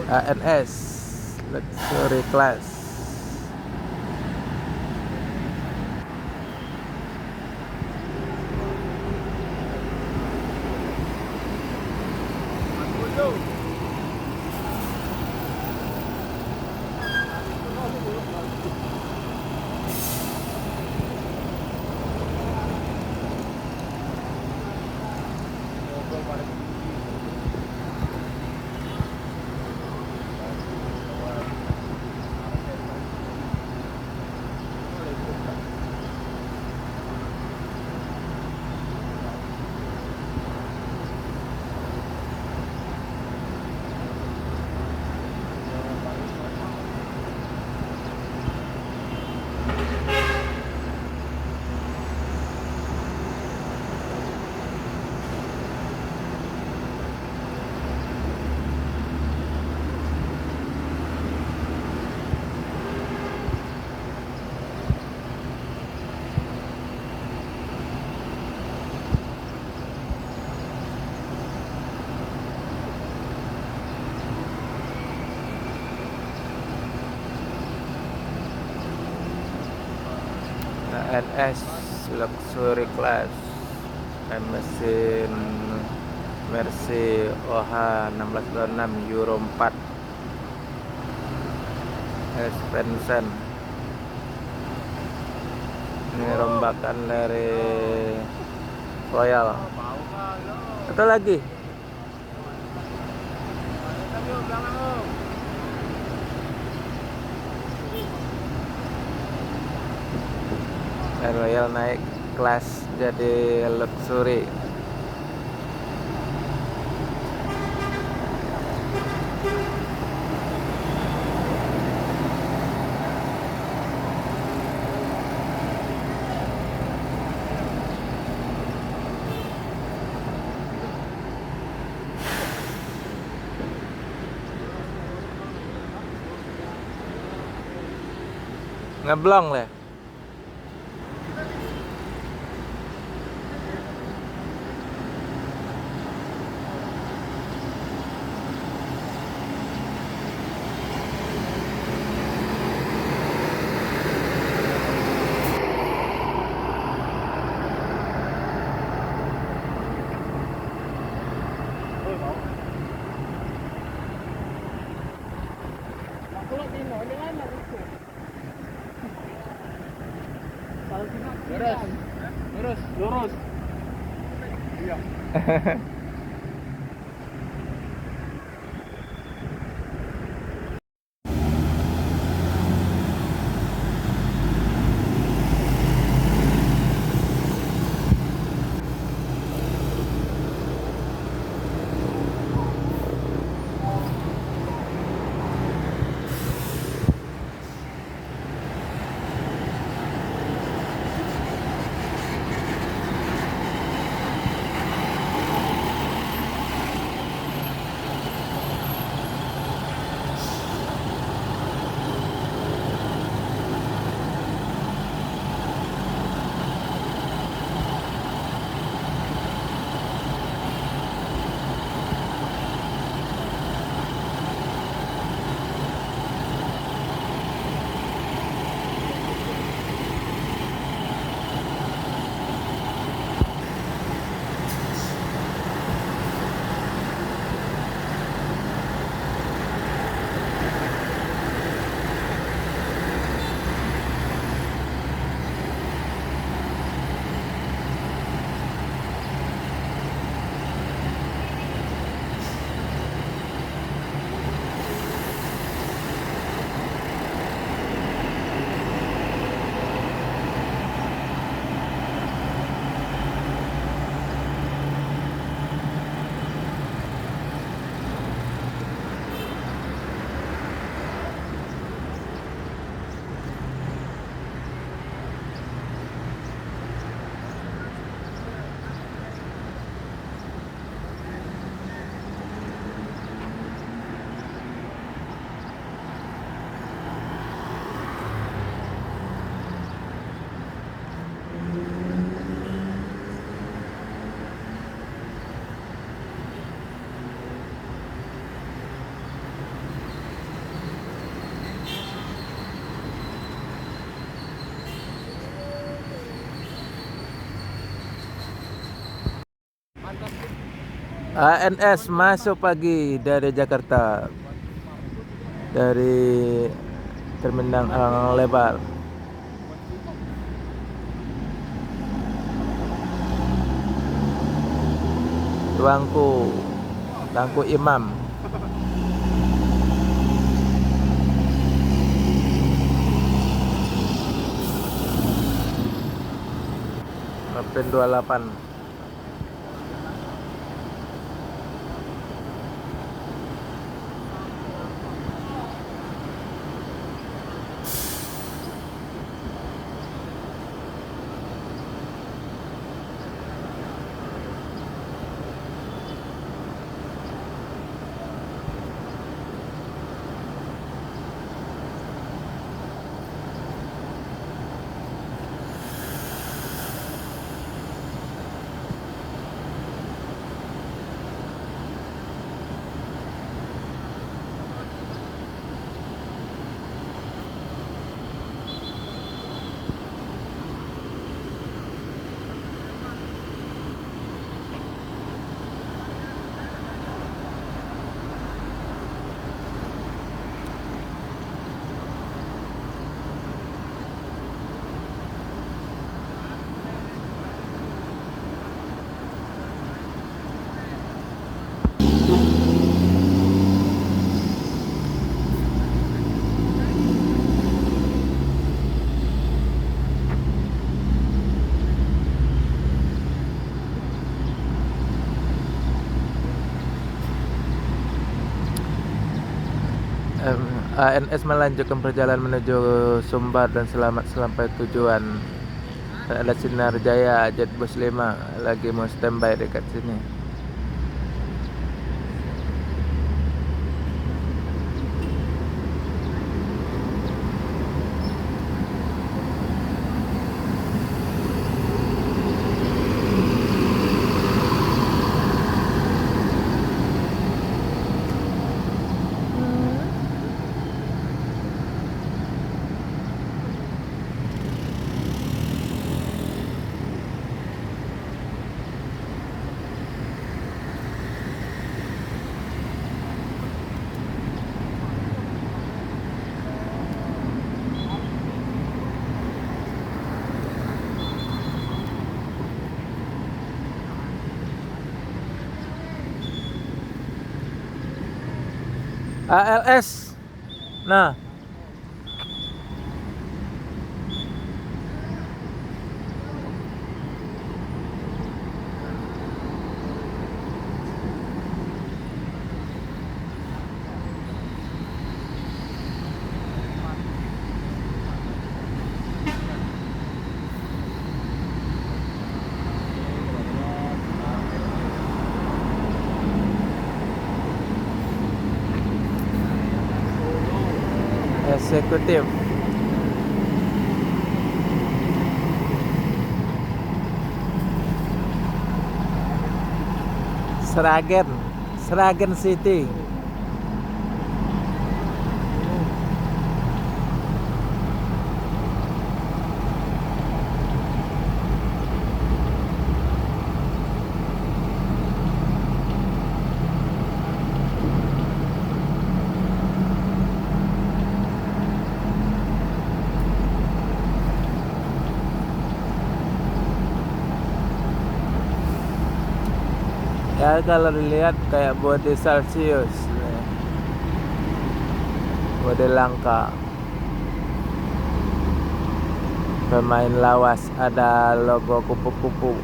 ANS Luxury Class. ANS Luxury Class, mesin Mercy OH 1626 Euro 4, suspension. Ini rombakan dari Royal. Atau lagi Royal naik kelas jadi luxury. Ngeblong lah. Lurus. Iya. ANS masuk pagi dari Jakarta, dari Terminal Lebar. Tuangku Imam. Kapten 28. ANS melanjutkan perjalanan menuju Sumbar dan selamat sampai tujuan. Ada Sinar Jaya Jetbus 5 lagi mau standby dekat sini. ALS. Nah, eksekutif. Sragen City. Ya kalau dilihat kayak body Celsius, body langka. Pemain lawas, ada logo kupu-kupu.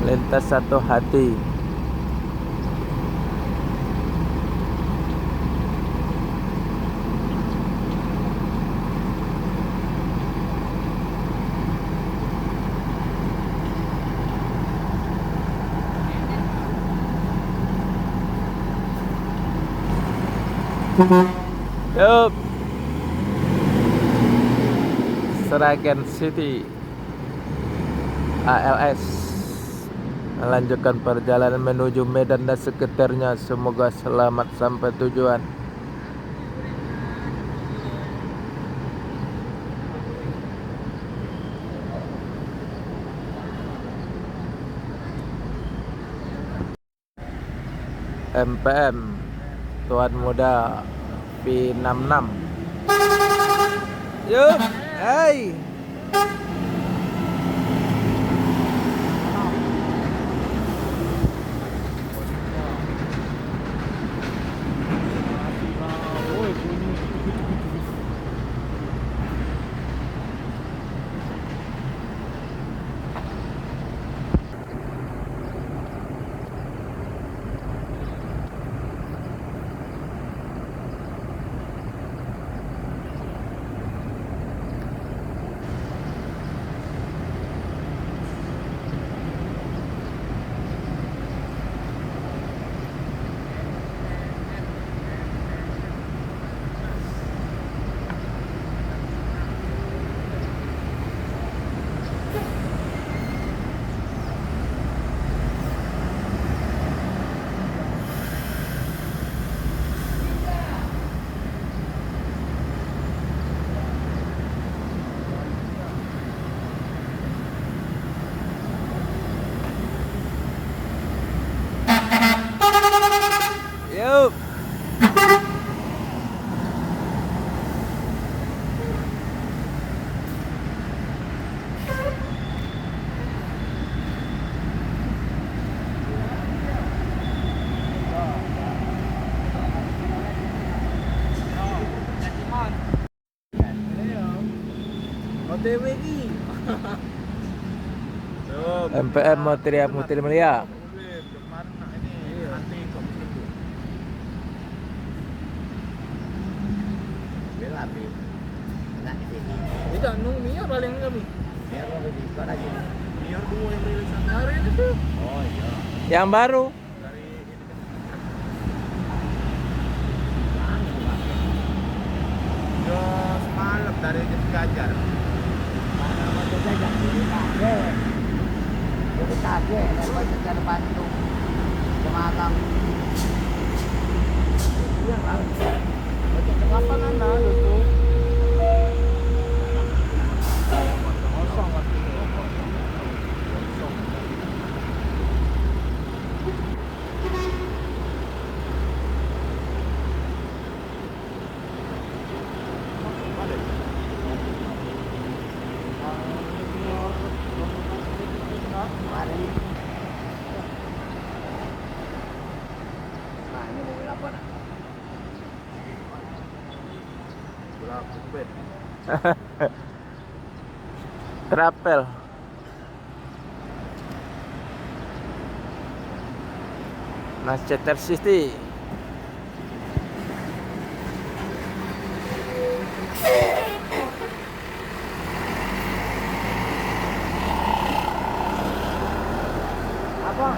Lintas satu hati. Yup. Sragen City. ALS melanjutkan perjalanan menuju Medan dan sekitarnya. Semoga selamat sampai tujuan. MPM Tuan Muda V66. Yuk, hai. Yuk. OTW ki. MPM Motria Putri Mulia. Tidak, nung Mia paling kami. Mia 2 yang rilis hari ini tuh. Oh iya. Yang baru. Dari ini yo semalam dari Gajar. Mana Gajar? Jadi kaget, dari Gajar Bandung. Sematang. Iya kan? Baca kapan Anda tuh? Kosong waktu itu. Kosong. Nah, ini mobil apa nak? Trapel. Manchester City. Apa?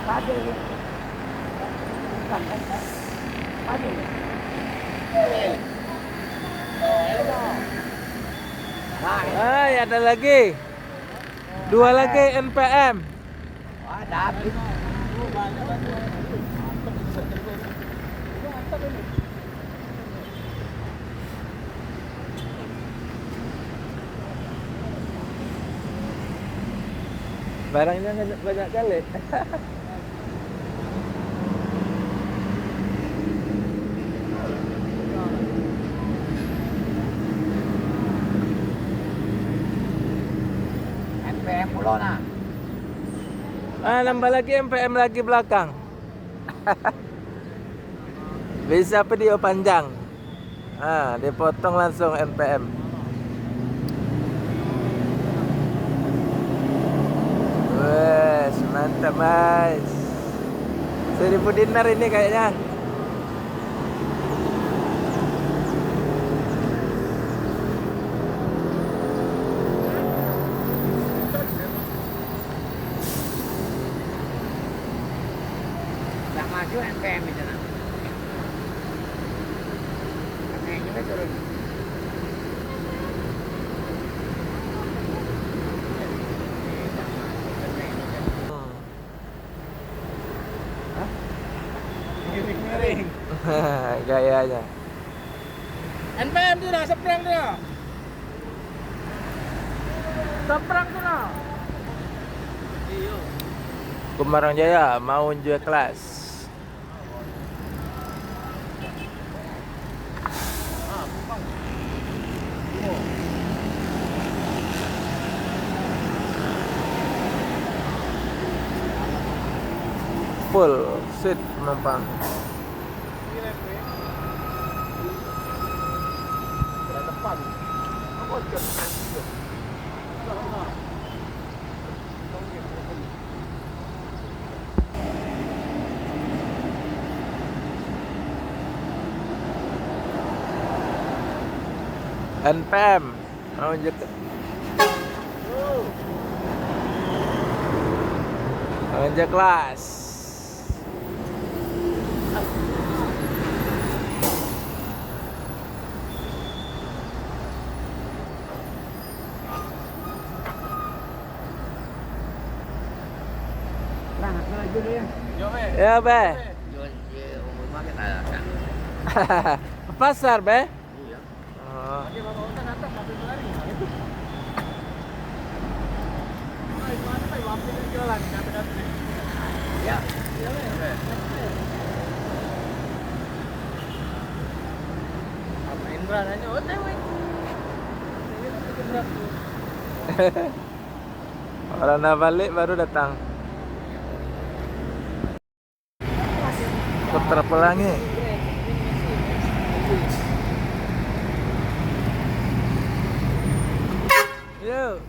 Padel ya. Padel. Hai, ada lagi. Dua lagi NPM. Wah, David. Barangnya banyak kali. MPM pulau nah. Nambah lagi MPM lagi belakang. Bisa video panjang. Dipotong langsung NPM. Wes, mantap mas. 1000 dinar ini kayaknya. Yang maju MPM itu nah. Kayaknya juga turun. Miring-miring. Gayanya. NPM tuh dah, seprang tuh dah. Seprang tuh dah. Iya. Kumarang Jaya mau unjuk kelas. Full seat penumpang. depan. Apa jam? NPM mau unjuk kelas. Berangkat lagi deh. Ya be. Jual umur market ada. Pasar be. Iya. Oh. Oke, Bapak Utan atas sampai berlari. Itu. Ya. Apa Indra nanya OTW? Orang dah balik baru datang. Putra Pelangi. Yuk.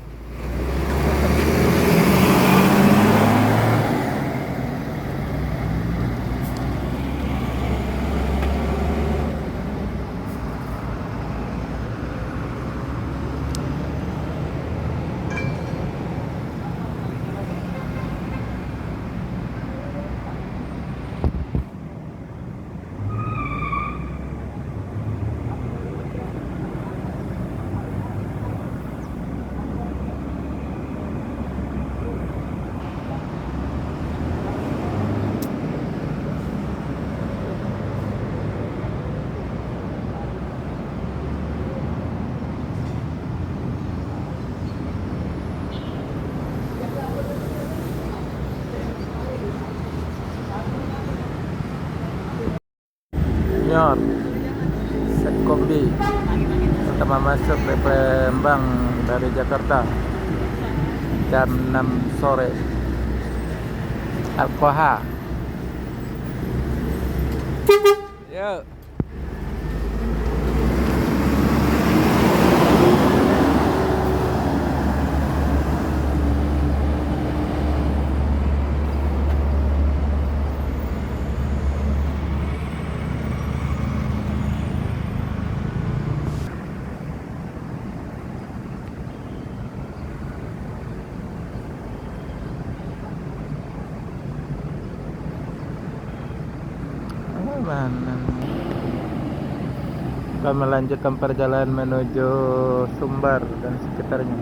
Nyor Setkombi pertama masuk ke Palembang dari Jakarta jam 6 sore. Alkoha. Yuk. Mana? Kami melanjutkan perjalanan menuju Sumbar dan sekitarnya.